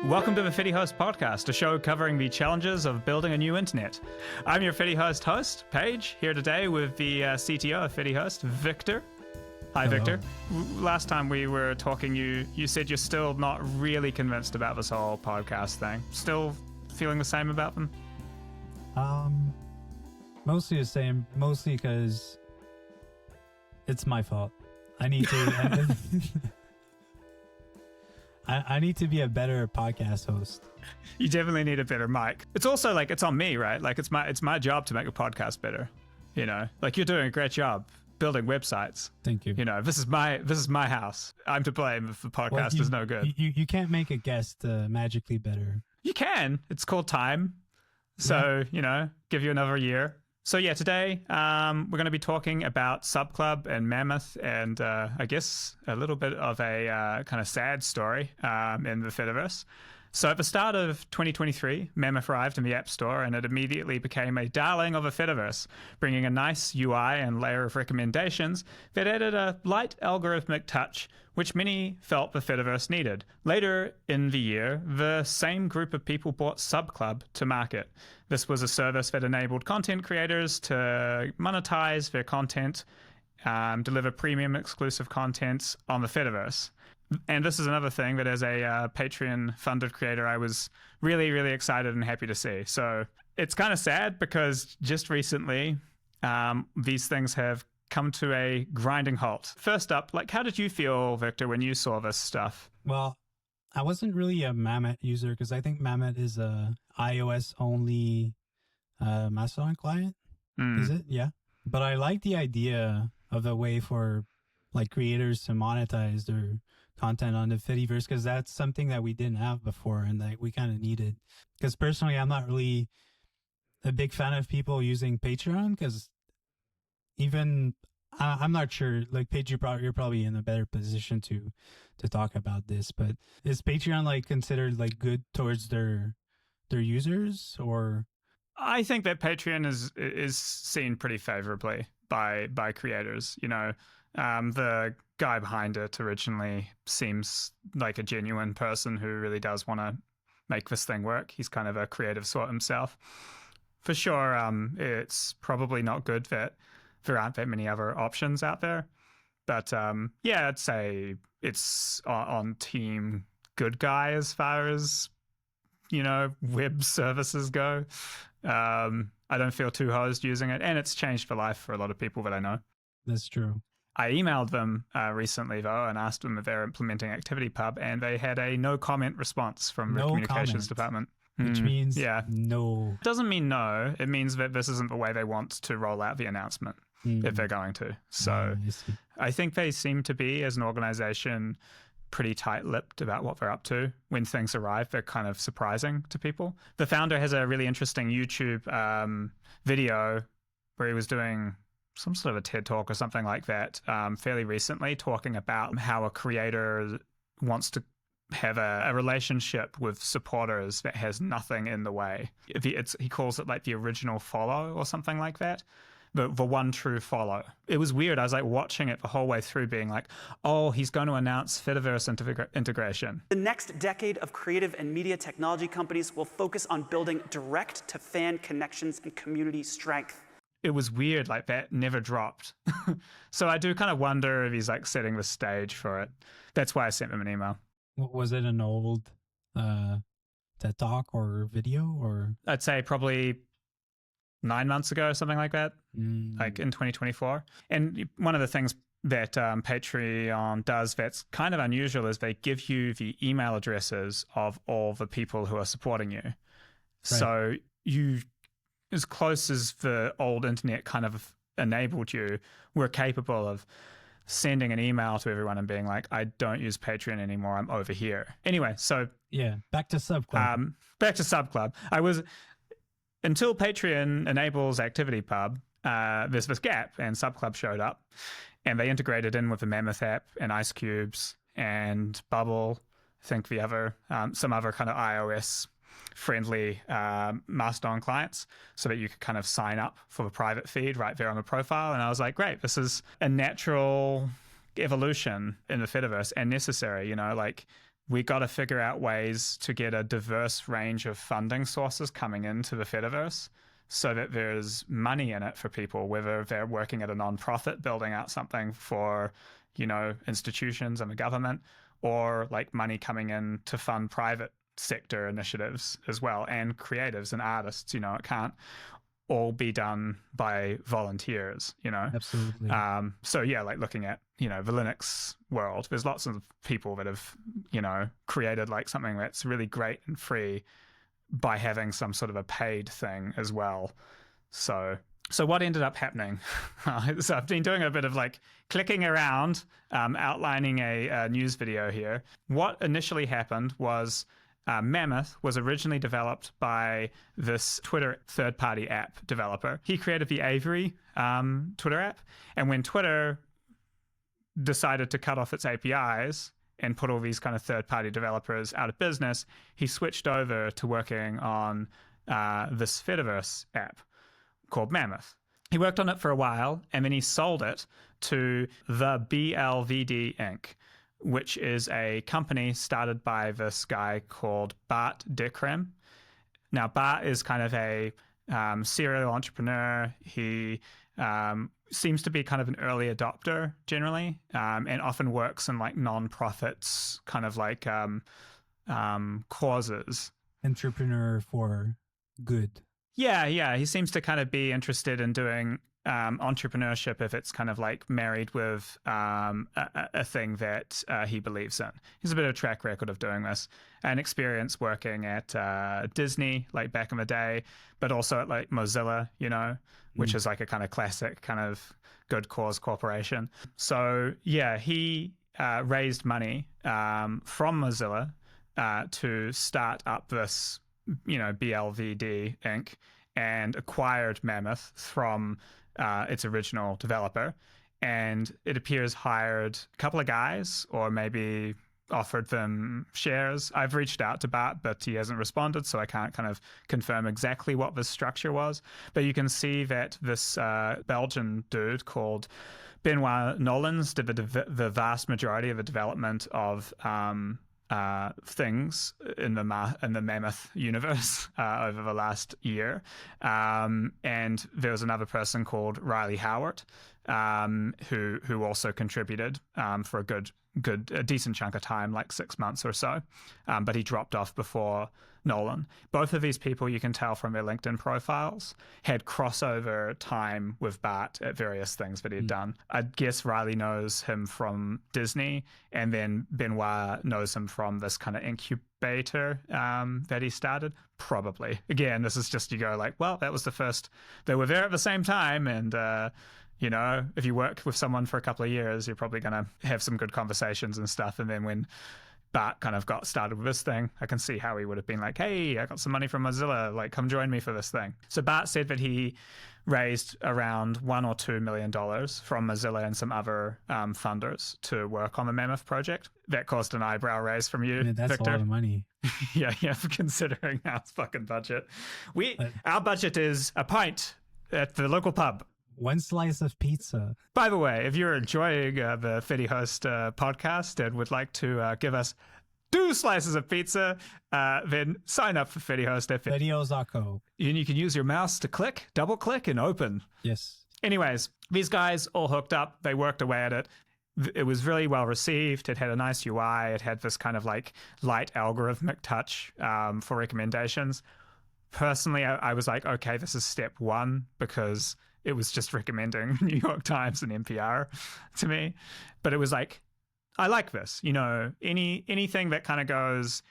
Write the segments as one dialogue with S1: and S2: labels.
S1: Welcome to the FediHost podcast, a show covering the challenges of building a new internet. I'm your FediHost host, Paige, here today with the CTO of FediHost, Victor. Hi,
S2: Hello.
S1: Victor. Last time we were talking, you said you're still not really convinced about this whole podcast thing. Still feeling the same about them?
S2: Mostly the same. Mostly because it's my fault. I need to. I need to be a better podcast host.
S1: You definitely need a better mic. It's also like it's on me, right? Like it's my job to make a podcast better. You know, like you're doing a great job building websites.
S2: Thank you.
S1: You know, this is my house. I'm to blame if the podcast is no good.
S2: You can't make a guest magically better.
S1: You can. It's called time. So, you know, give you another year. So yeah, today we're going to be talking about Subclub and Mammoth and I guess a little bit of a kind of sad story in the fediverse. So at the start of 2023, Mammoth arrived in the AppStore and it immediately became a darling of the fediverse, bringing a nice UI and layer of recommendations that added a light algorithmic touch, which many felt the fediverse needed. Later in the year, the same group of people brought Subclub to market. This was a service that enabled content creators to monetize their content, deliver premium exclusive content on the fediverse. And this is another thing that as a Patreon-funded creator, I was really, really excited and happy to see. So it's kind of sad because just recently, these things have come to a grinding halt. First up, like, how did you feel, Victor, when you saw this stuff?
S2: Well, I wasn't really a Mammoth user because I think Mammoth is a iOS-only Mastodon client. Is it? Yeah. But I like the idea of a way for like creators to monetize their content on the Fediverse because that's something that we didn't have before and that we kind of needed. Because personally, I'm not really a big fan of people using Patreon because even I'm not sure. Like Paige, you're probably in a better position to talk about this. But is Patreon like considered like good towards their users or?
S1: I think that Patreon is seen pretty favorably by creators. You know, the guy behind it originally seems like a genuine person who really does want to make this thing work. He's kind of a creative sort himself. For sure, it's probably not good that there aren't that many other options out there. But yeah, I'd say it's on team good guy as far as, you know, web services go. I don't feel too hosed using it, and it's changed the life for a lot of people that I know.
S2: That's true.
S1: I emailed them recently, though, and asked them if they're implementing ActivityPub, and they had a no comment response from the communications department.
S2: Which means
S1: yeah.
S2: no.
S1: It doesn't mean no. It means that this isn't the way they want to roll out the announcement, if they're going to. So I think they seem to be, as an organization, pretty tight-lipped about what they're up to. When things arrive, they're kind of surprising to people. The founder has a really interesting YouTube video where he was doing some sort of a TED Talk or something like that fairly recently, talking about how a creator wants to have a relationship with supporters that has nothing in the way. He calls it like the original follow or something like that. The one true follow. It was weird. I was like watching it the whole way through being like, oh, he's going to announce Fediverse integration.
S3: The next decade of creative and media technology companies will focus on building direct-to-fan connections and community strength.
S1: It was weird, like that never dropped. So I do kind of wonder if he's like setting the stage for it. That's why I sent him an email.
S2: Was it an old TED Talk or video or?
S1: I'd say probably 9 months ago, something like that, like in 2024. And one of the things that Patreon does that's kind of unusual is they give you the email addresses of all the people who are supporting you. Right. So you, as close as the old internet kind of enabled you, were capable of sending an email to everyone and being like, I don't use Patreon anymore, I'm over here. Anyway, so
S2: yeah, back to Subclub.
S1: Until Patreon enables ActivityPub, there's this gap, and Subclub showed up, and they integrated in with the Mammoth app and Ice Cubes and Bubble. I think the other, some other kind of iOS-friendly Mastodon clients, so that you could kind of sign up for the private feed right there on the profile. And I was like, great, this is a natural evolution in the Fediverse and necessary. You know, like we got to figure out ways to get a diverse range of funding sources coming into the fediverse so that there's money in it for people, whether they're working at a nonprofit building out something for, institutions and the government, or like money coming in to fund private sector initiatives as well, and creatives and artists. It can't all be done by volunteers,
S2: Absolutely.
S1: So yeah, like looking at, the Linux world, there's lots of people that have, created like something that's really great and free by having some sort of a paid thing as well. So what ended up happening? So I've been doing a bit of like clicking around, outlining a news video here. What initially happened was Mammoth was originally developed by this Twitter third-party app developer. He created the Avery Twitter app, and when Twitter decided to cut off its APIs and put all these kind of third-party developers out of business, he switched over to working on this fediverse app called Mammoth. He worked on it for a while, and then he sold it to the BLVD Inc., which is a company started by this guy called Bart Dekrem. Now, Bart is kind of a serial entrepreneur. He seems to be kind of an early adopter generally, and often works in like non-profits, kind of like causes.
S2: Entrepreneur for good.
S1: Yeah. He seems to kind of be interested in doing entrepreneurship if it's kind of like married with a thing that he believes in. He's a bit of a track record of doing this, and experience working at Disney, like back in the day, but also at like Mozilla, which is like a kind of classic kind of good cause corporation. So yeah, he raised money from Mozilla to start up this, BLVD Inc., and acquired Mammoth from its original developer, and it appears hired a couple of guys, or maybe offered them shares. I've reached out to Bart, but he hasn't responded, so I can't kind of confirm exactly what the structure was. But you can see that this Belgian dude called Benoit Nolens did the vast majority of the development of things in the Mammoth universe over the last year, and there was another person called Riley Howard who also contributed for a decent chunk of time, like 6 months or so, but he dropped off before Nolan. Both of these people, you can tell from their LinkedIn profiles, had crossover time with Bart at various things that he'd done. I guess Riley knows him from Disney, and then Benoit knows him from this kind of incubator that he started. Probably. Again, this is just, you go like, well, that was the first. They were there at the same time, and if you work with someone for a couple of years, you're probably going to have some good conversations and stuff. And then when Bart kind of got started with this thing, I can see how he would have been like, hey, I got some money from Mozilla, like come join me for this thing. So Bart said that he raised around $1 or $2 million from Mozilla and some other funders to work on the Mammoth project. That caused an eyebrow raise from you,
S2: that's
S1: Victor.
S2: a lot of money.
S1: yeah, considering our fucking budget. Our budget is a pint at the local pub.
S2: One slice of pizza.
S1: By the way, if you're enjoying the Fedi Host podcast and would like to give us 2 slices of pizza, then sign up for Fedi Host at
S2: Fedios.co.
S1: And you can use your mouse to double click, and open.
S2: Yes. Anyways,
S1: these guys all hooked up. They worked away at it. It was really well received. It had a nice UI. It had this kind of like light algorithmic touch for recommendations. Personally, I was like, okay, this is step 1, because it was just recommending New York Times and NPR to me. But it was like, I like this. Anything that kind of goes,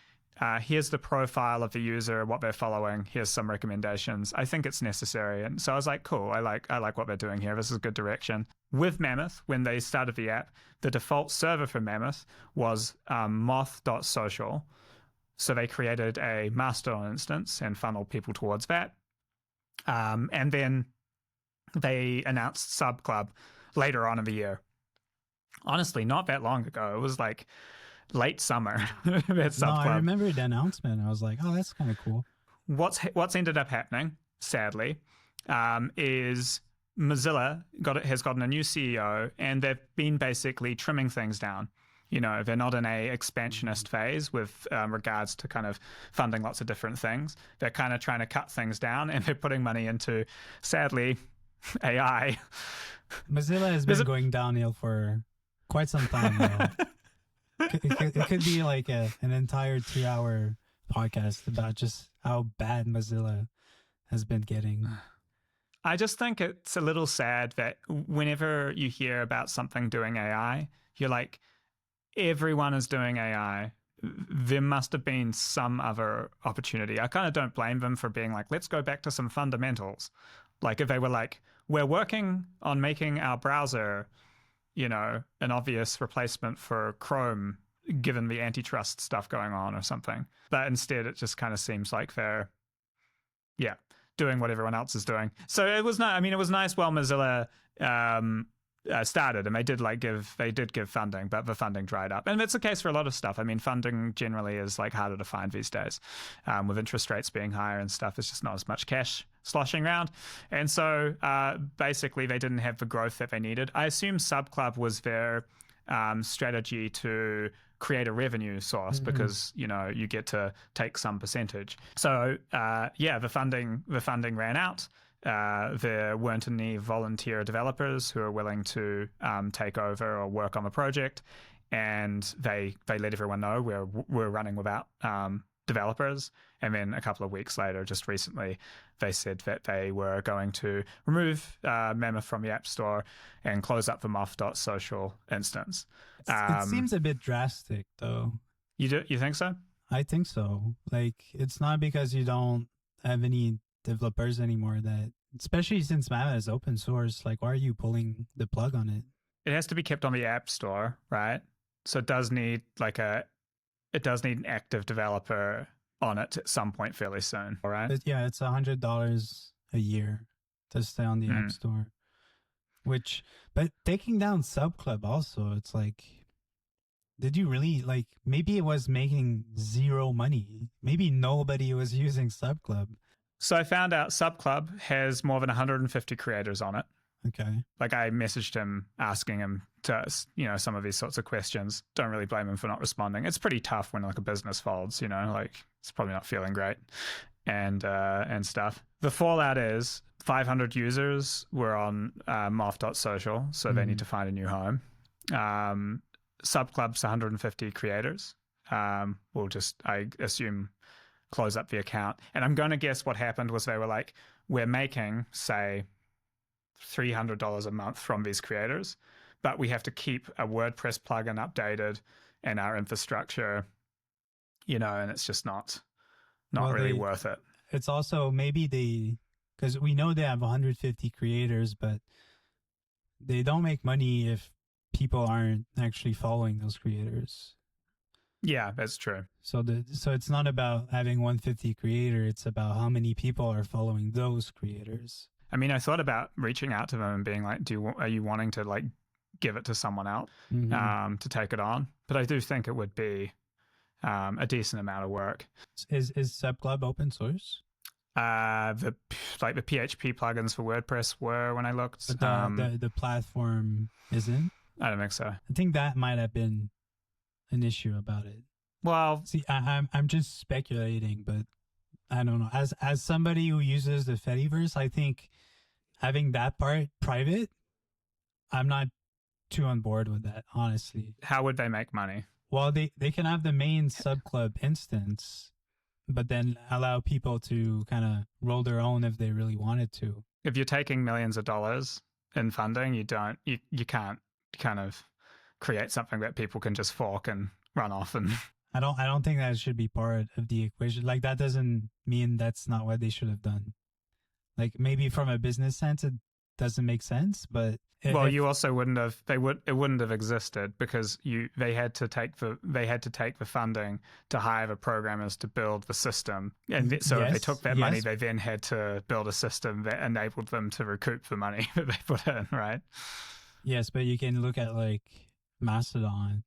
S1: here's the profile of the user, what they're following, here's some recommendations. I think it's necessary. And so I was like, cool, I like what they're doing here. This is a good direction. With Mammoth, when they started the app, the default server for Mammoth was moth.social. So they created a Mastodon instance and funneled people towards that. And then they announced Subclub later on in the year. Honestly, not that long ago. It was like late summer.
S2: I remember the announcement. I was like, oh, that's kind of cool.
S1: What's ended up happening, sadly, is Mozilla has gotten a new CEO, and they've been basically trimming things down. They're not in a expansionist phase with regards to kind of funding lots of different things. They're kind of trying to cut things down, and they're putting money into, sadly, AI.
S2: Mozilla has been going downhill for quite some time now. It could be like an entire 2-hour podcast about just how bad Mozilla has been getting.
S1: I just think it's a little sad that whenever you hear about something doing AI, you're like, everyone is doing AI. There must have been some other opportunity. I kind of don't blame them for being like, let's go back to some fundamentals. Like if they were like, we're working on making our browser, an obvious replacement for Chrome, given the antitrust stuff going on or something. But instead, it just kind of seems like they're, doing what everyone else is doing. So it was it was nice while Mozilla started, and they did give funding, but the funding dried up. And it's the case for a lot of stuff. I mean, funding generally is like harder to find these days. With interest rates being higher and stuff, there's just not as much cash sloshing around. And so basically they didn't have the growth that they needed. I assume Subclub was their strategy to create a revenue source because you get to take some percentage. So the funding ran out. There weren't any volunteer developers who are willing to take over or work on the project, and they let everyone know we're running without developers. And then a couple of weeks later, just recently, they said that they were going to remove Mammoth from the AppStore and close up the moth.social instance.
S2: It seems a bit drastic, though.
S1: You think so?
S2: I think so. Like, it's not because you don't have any developers anymore that, especially since Mammoth is open source, like, why are you pulling the plug on it?
S1: It has to be kept on the App Store, right? So it does need an active developer on it at some point fairly soon, all right?
S2: Yeah, it's $100 a year to stay on the App Store. But taking down Subclub also, it's like, did you really, like, maybe it was making zero money. Maybe nobody was using Subclub.
S1: So I found out Subclub has more than 150 creators on it.
S2: Okay.
S1: Like I messaged him asking him to, some of these sorts of questions. Don't really blame him for not responding. It's pretty tough when like a business folds, like it's probably not feeling great and stuff. The fallout is 500 users were on moth.social, so they need to find a new home. Subclub's 150 creators. We'll just, I assume, close up the account. And I'm going to guess what happened was they were like, we're making, say, $300 a month from these creators, but we have to keep a WordPress plugin updated and our infrastructure, and it's just not really worth it.
S2: It's also maybe because we know they have 150 creators, but they don't make money if people aren't actually following those creators.
S1: Yeah, that's true.
S2: So it's not about having 150 creators, it's about how many people are following those creators.
S1: I mean, I thought about reaching out to them and being like, are you wanting to like give it to someone else to take it on? But I do think it would be a decent amount of work.
S2: Is Subclub open source?
S1: The PHP plugins for WordPress were when I looked.
S2: But the platform isn't?
S1: I don't think so.
S2: I think that might have been an issue about it.
S1: Well,
S2: see, I'm just speculating, but I don't know. As somebody who uses the fediverse, I think having that part private, I'm not too on board with that, honestly.
S1: How would they make money?
S2: Well, they can have the main Subclub instance, but then allow people to kind of roll their own if they really wanted to.
S1: If you're taking millions of dollars in funding, you can't kind of create something that people can just fork and run off. And
S2: I don't think that should be part of the equation. Like, that doesn't mean that's not what they should have done. Like, maybe from a business sense, it doesn't make sense, but
S1: you also wouldn't have. It wouldn't have existed because they had to take the funding to hire the programmers to build the system, and so if they took that money, they then had to build a system that enabled them to recoup the money that they put in, right?
S2: Yes, but you can look at like Mastodon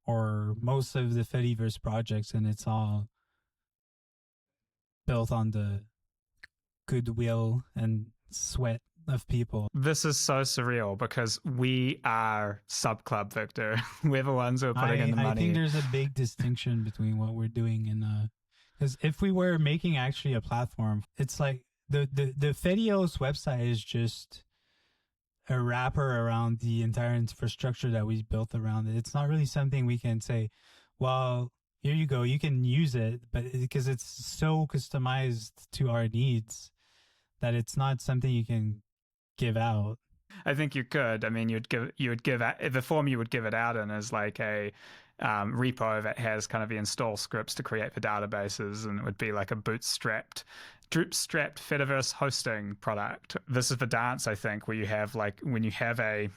S2: or most of the Fediverse projects, and it's all built on the goodwill and sweat of people.
S1: This is so surreal because we are Subclub, Victor. We're the ones who are putting in the money.
S2: I think there's a big distinction between what we're doing and because if we were making actually a platform, it's like the Fedios website is just a wrapper around the entire infrastructure that we built around it. It's not really something we can say, well, here you go, you can use it, but because it's so customized to our needs that it's not something you can give out.
S1: I think you could. I mean, you would give the form you would give it out in is like a repo that has kind of the install scripts to create the databases, and it would be like a bootstrapped fediverse hosting product. This is the dance, I think, where you have like when you have a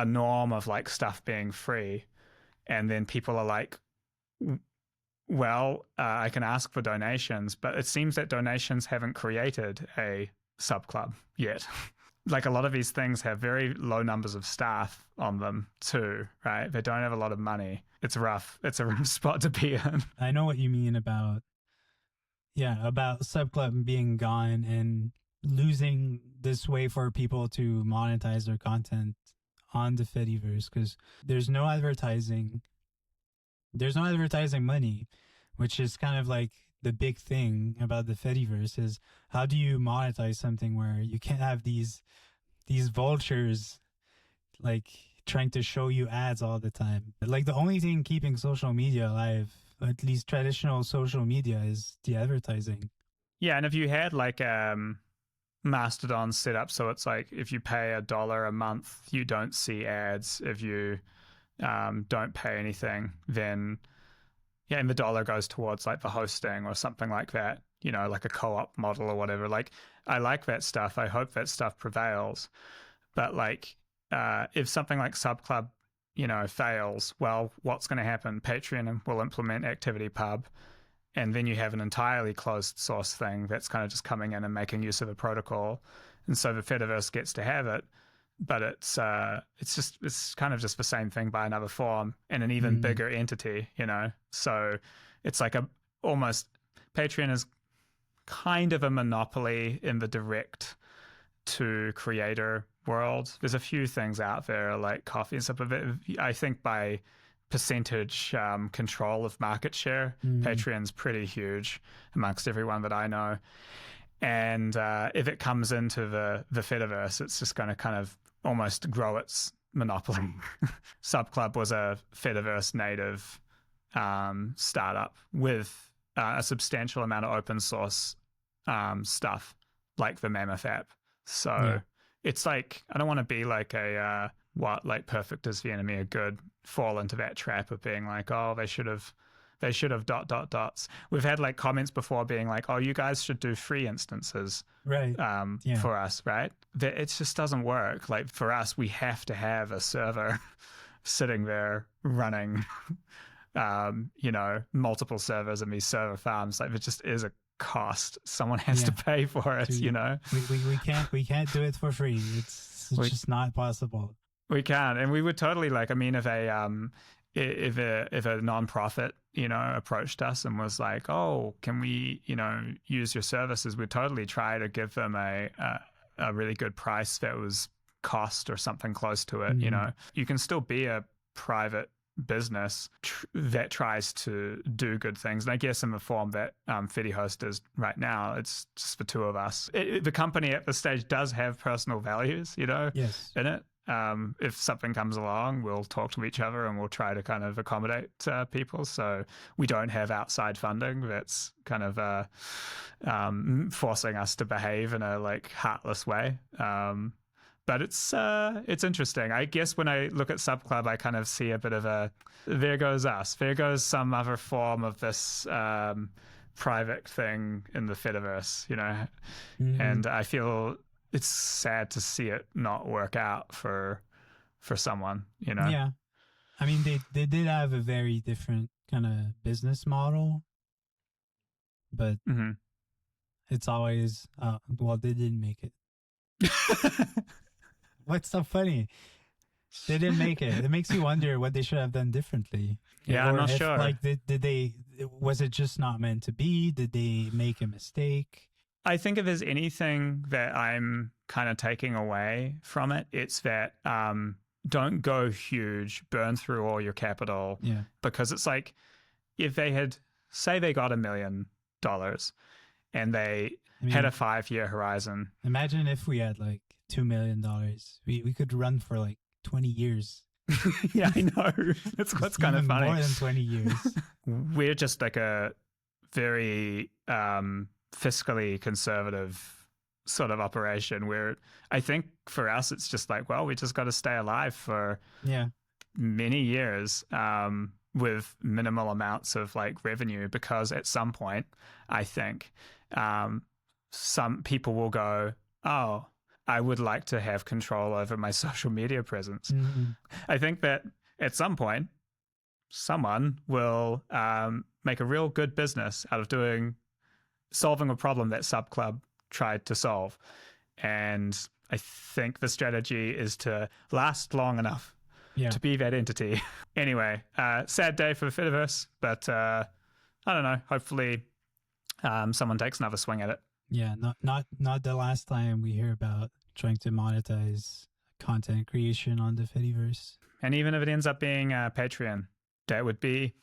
S1: norm of like stuff being free, and then people are like, well, I can ask for donations, but it seems that donations haven't created a subclub yet. Like a lot of these things have very low numbers of staff on them too, right? They don't have a lot of money. It's rough. It's a rough spot to be in.
S2: I know what you mean about Subclub being gone and losing this way for people to monetize their content on the Fediverse, because there's no advertising money, which is kind of like the big thing about the Fediverse is how do you monetize something where you can't have these vultures like trying to show you ads all the time. Like the only thing keeping social media alive, at least traditional social media, is the advertising.
S1: Yeah, and if you had like Mastodon set up so it's like if you pay $1 a month, you don't see ads. If you don't pay anything, then yeah, and the dollar goes towards like the hosting or something like that, you know, like a co-op model or whatever. Like I like that stuff. I hope that stuff prevails. But like if something like Subclub, you know, fails, well, what's going to happen? Patreon will implement ActivityPub, and then you have an entirely closed source thing that's kind of just coming in and making use of a protocol. And so the Fediverse gets to have it, but it's kind of just the same thing by another form and an even bigger entity, you know? So it's like almost Patreon is kind of a monopoly in the direct to creator world. There's a few things out there like Coffee and stuff, but I think by percentage control of market share, Patreon's pretty huge amongst everyone that I know. And if it comes into the Fediverse, it's just going to kind of almost grow its monopoly. Subclub was a Fediverse native startup with a substantial amount of open source stuff, like the Mammoth app. So it's like, I don't want to be like like perfect is the enemy of good, fall into that trap of being like, oh, they should have ... We've had like comments before being like, oh, you guys should do free instances for us, right? It just doesn't work. Like for us, we have to have a server sitting there running, you know, multiple servers in these server farms. Like it just is a cost. Someone has to pay for it, you know?
S2: We can't do it for free. It's just not possible.
S1: We can't. And we would totally like, I mean, if a nonprofit, you know, approached us and was like, oh, can we, you know, use your services? We'd totally try to give them a really good price that was cost or something close to it. You know, you can still be a private business that tries to do good things. And I guess in the form that FediHost is right now, it's just the two of us. The company at this stage does have personal values, you know, in it. If something comes along, we'll talk to each other and we'll try to kind of accommodate people. So we don't have outside funding that's kind of forcing us to behave in a like heartless way. But it's interesting. I guess when I look at Subclub, I kind of see a bit of there goes us. There goes some other form of this private thing in the Fediverse, you know. And I feel it's sad to see it not work out for someone, you know?
S2: Yeah. I mean, they did have a very different kind of business model, but it's always, well, they didn't make it. What's so funny? They didn't make it. It makes you wonder what they should have done differently.
S1: Yeah, I'm not sure.
S2: Like, was it just not meant to be? Did they make a mistake?
S1: I think if there's anything that I'm kind of taking away from it, it's that don't go huge, burn through all your capital.
S2: Yeah.
S1: Because it's like if they had, say they got $1 million and they had a 5-year horizon.
S2: Imagine if we had like $2 million. We could run for like 20 years.
S1: Yeah, I know. That's what's kind of funny.
S2: More than 20 years.
S1: We're just like a very fiscally conservative sort of operation where I think for us it's just like, well, we just got to stay alive for many years with minimal amounts of like revenue, because at some point I think some people will go, oh, I would like to have control over my social media presence. Mm-hmm. I think that at some point someone will make a real good business out of solving a problem that Subclub tried to solve. And I think the strategy is to last long enough to be that entity. Anyway, sad day for the fediverse, but I don't know. Hopefully someone takes another swing at it.
S2: Yeah, not the last time we hear about trying to monetize content creation on the fediverse.
S1: And even if it ends up being Patreon, that would be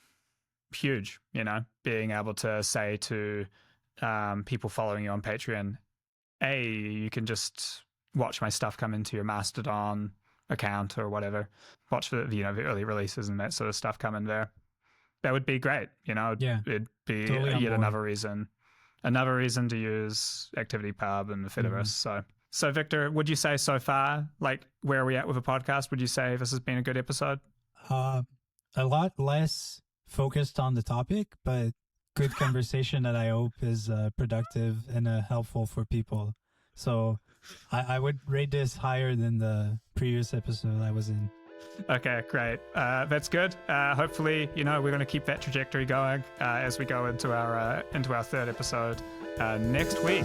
S1: huge, being able to say to people following you on Patreon, hey, you can just watch my stuff come into your Mastodon account or whatever. Watch the the early releases and that sort of stuff come in there. That would be great. It'd be
S2: totally
S1: yet another reason to use ActivityPub and the fediverse. Mm-hmm. So Victor, would you say so far, like where are we at with the podcast? Would you say this has been a good episode?
S2: A lot less focused on the topic, but good conversation that I hope is productive and helpful for people. So I would rate this higher than the previous episode I was in.
S1: Okay, great. That's good. Hopefully, we're going to keep that trajectory going as we go into our third episode next week.